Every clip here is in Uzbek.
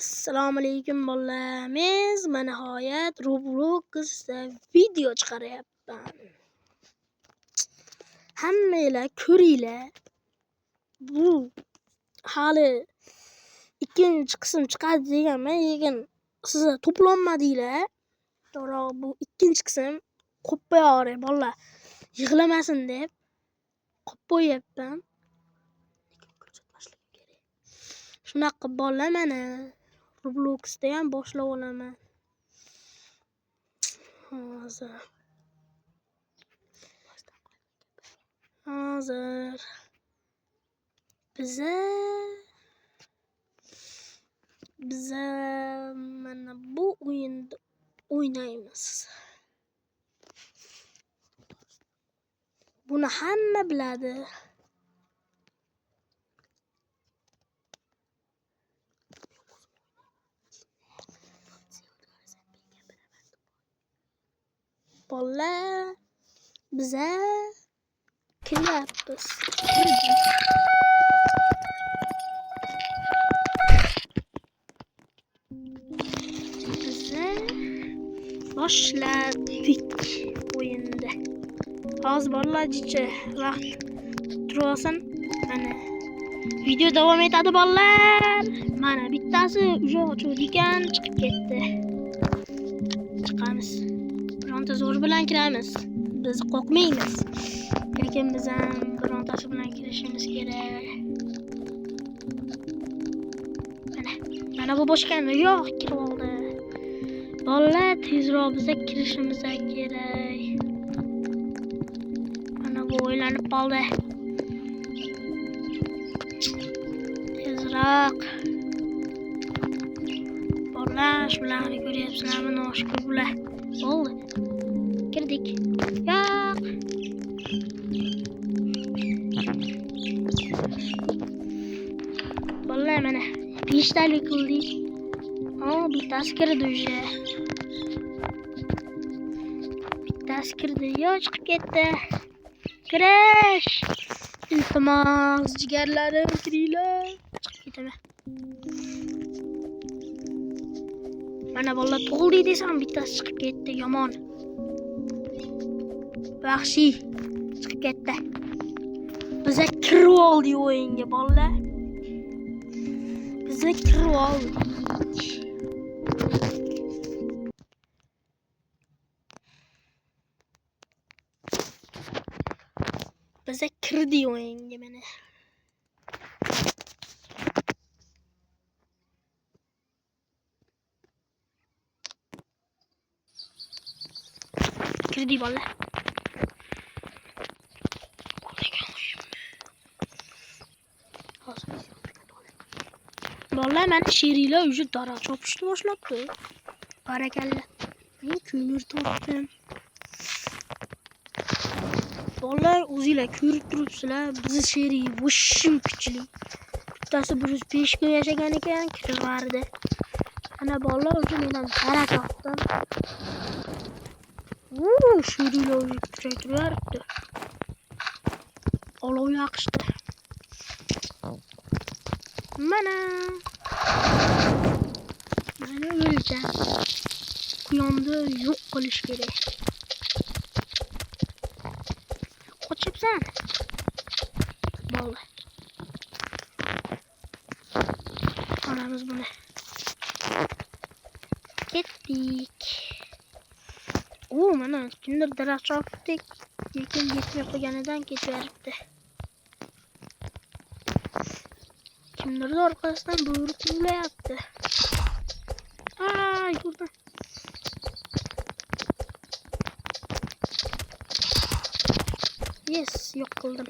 Assalomu alaykum bolamiz. Men nihoyat Robloxda video chiqaryapman. Hammanglar ko'ringlar. Bu hali ikkinchi qism chiqadi deganman, lekin sizlar to'planmadinglar. To'g'ri, bu ikkinchi qism qo'yib qo'yaveray bolalar. Yig'lamasin deb qo'yib qo'yapman. Shunaqa bolalar mana Robloxda ham boshlab olaman. Hozir biza mana bu o'yinda o'ynaymiz. Buni hamma biladi. Bolalar biza kiryapmiz. Biza boshladik o'yinda. Hozir bolalar jicha vaqt tursin. Mana video davom etadi bolalar. Mana bittasi uzoq ochuvdi ekan, chiqib ketdi. Chiqamiz. Bironta zo'r bilan kiramiz. Biz qo'rqmaymiz. Lekin biz ham birontasi bilan kirishimiz kerak. Mana bu boshqani yo'q, kirib oldi. Bolalar tezroq biza kirishimiz kerak. Mana bu o'ylanib qoldi. Tezroq. Bolalar shularni ko'ryapsizlarmi? Noshukr bular. Bo'ldi. Kirdik. Yo'q. Bolalar mana 5 talik qildik. Bittasi kirdi уже. Bittasi kirdi, yo chiqib ketdi. Kirash. Iltimos, jigarlarim kiringlar. Chiqib ketaman. Mana bolalar to'g'ri desam bittasi chiqib ketdi, yomon. Vahshiy chiqib ketdi. Biza kirib oldik o'yinga bolalar. Biza kirib oldik. Biza kirdik o'yinga mana. Kirdik bolalar. Bolalar mana sheriklar уже daraxt chopishni boshlabdi. Barakalla. Men ko'mir topdim. Bolalar o'zinglar ko'rib turibsizlar, biz sherik voshim kuchli. Bittasi 105 kun yashagan ekan, kiraverdi. Ana bolalar uchun mendan daraxt topdim. Sheriklar kuchaytiryapti. Olov yoqishdi. Mana o'lja. Quyonni yo'q qilish kerak. Qochibsan. Bo'ldi. Qaramiz buni. Ketdik. Mana kimdir daraxt chopdik, lekin yetmay qo'yganidan ketaveribdi. Kimdir orqasidan buyruq tinglayapti. Yurdim. Yes, yo'q qildim.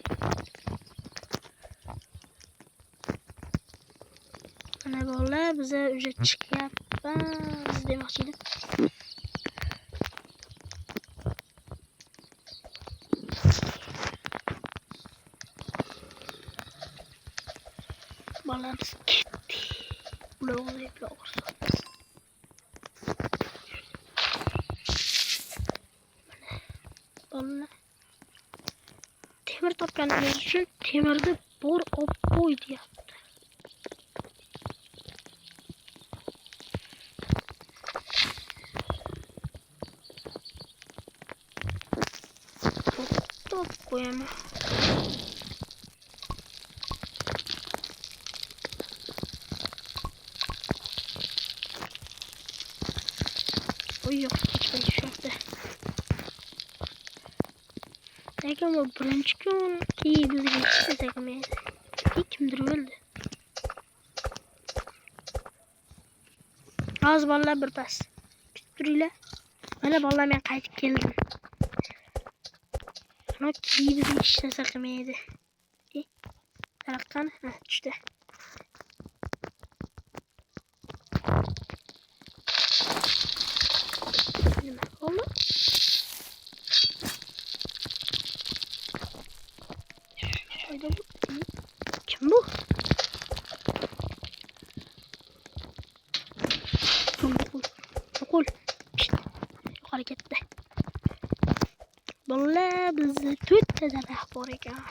Mana bolalar biza уже chiqyapmiz demoqchi edim. Balans ketdi. Ular bolalar temir topganimiz uchun temirni bor olib qo'y deyapti. koyamam. Oy yok geçmedi şu hafta. Lekin bu birinchi kun iyi biz geçti takmaydi. Kimdir öldü. Az vallahi bir pas. Bitiriyle. Mana vallahi ben qaytib keldim. Ama iyi biz geçti takmaydi. Taraqqan ha tushdi. Nima oldu? Şöyle bu. Kim bu? Okul. Yok harekette. Vallahi bizi tütte de rahbar ekan.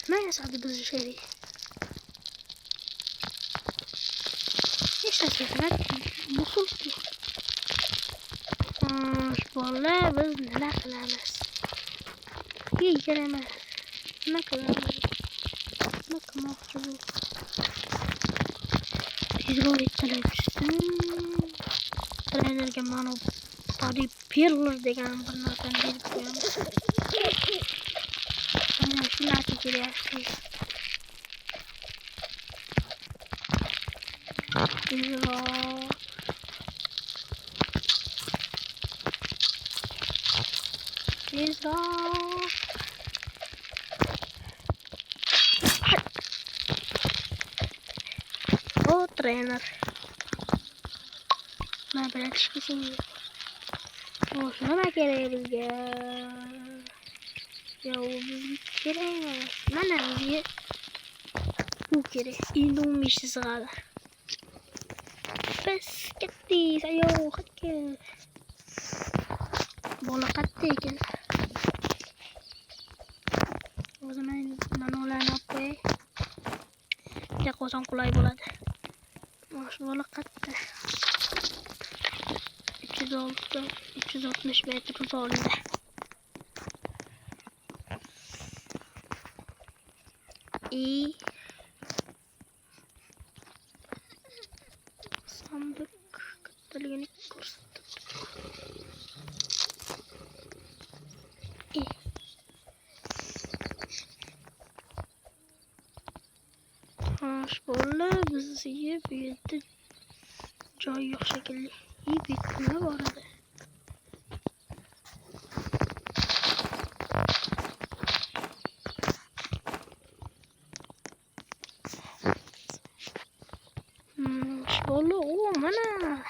Ne yasadı bizi şeyi? İşte sizler musul ki. Vallahi biz neler kılamiz? İyi gelemez. Ne kılamiz? Ne kılmoqchi bu? Tezroq ettilar düşsün. Trenerga mana body pillar degan bir narsani berib qo'yamiz. Mana shularga kelyapti. Tezroq. Tezroq. O trener. Ben böyle çıkışım. O şuna gerek bizge. Ya o biz gerek. Mana bizge. Bu gerek. İndi işsiz kadar. Bes gitti. Ayo hadi. Bola kattı ekan. O zaman ben olayını koyayım. Ya koysam kolay bo'ladi. Bosh bola katta. 360 metre uzunluğunda. İyi. Sandık kattaligini ko'rsatdi. İyi. Hoş bola bizga bu yerda joy yo'q shekilli. İyi bitma bor edi. Bola o mana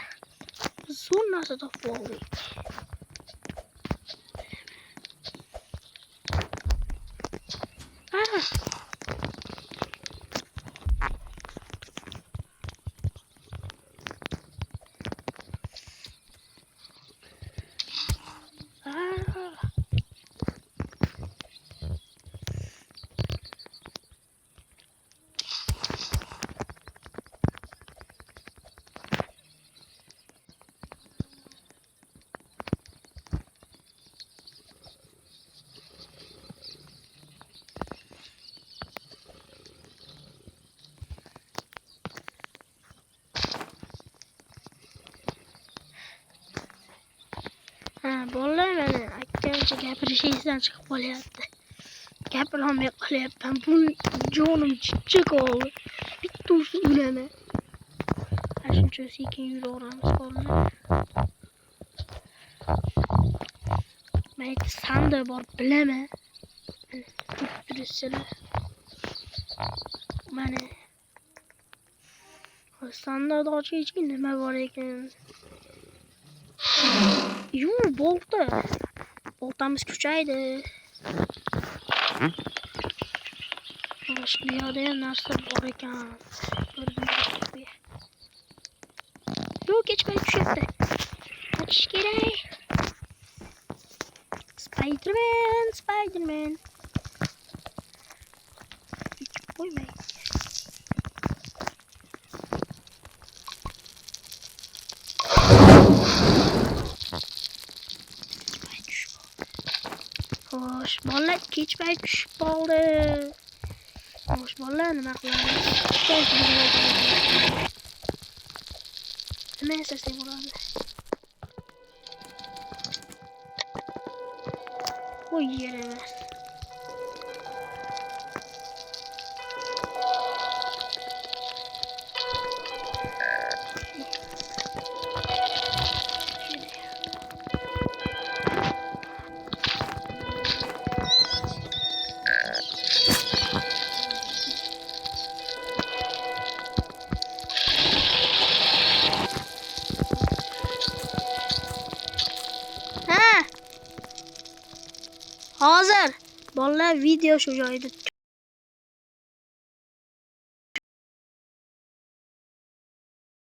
zo'r narsa topib oldik. Bolalar meni aytgancha gapirishingizdan chiqib qolyapti. Gapirolmay qolyapman. Bu jonim chichiq oldi. Bitta ursa o'laman. Shuncha sekin yuraveramiz bolalar. Mayli sandiq bor bilaman. Turibsizlar. Mana sandiqda ochgach nima bor ekan? Bolta. Boltamiz kuchaydi. Boshqa yoqda ham narsa bor ekan. Yo'q, kechmay tushyapti. Qochish kerak. Spiderman. Qo'ymay. Xo'sh, bolalar kechmay tushib qoldi. Xo'sh, bolalar nima qilamiz? Nima yasasak bo'ladi? Qo'y yer emas. Hozir bolalar video shu joyda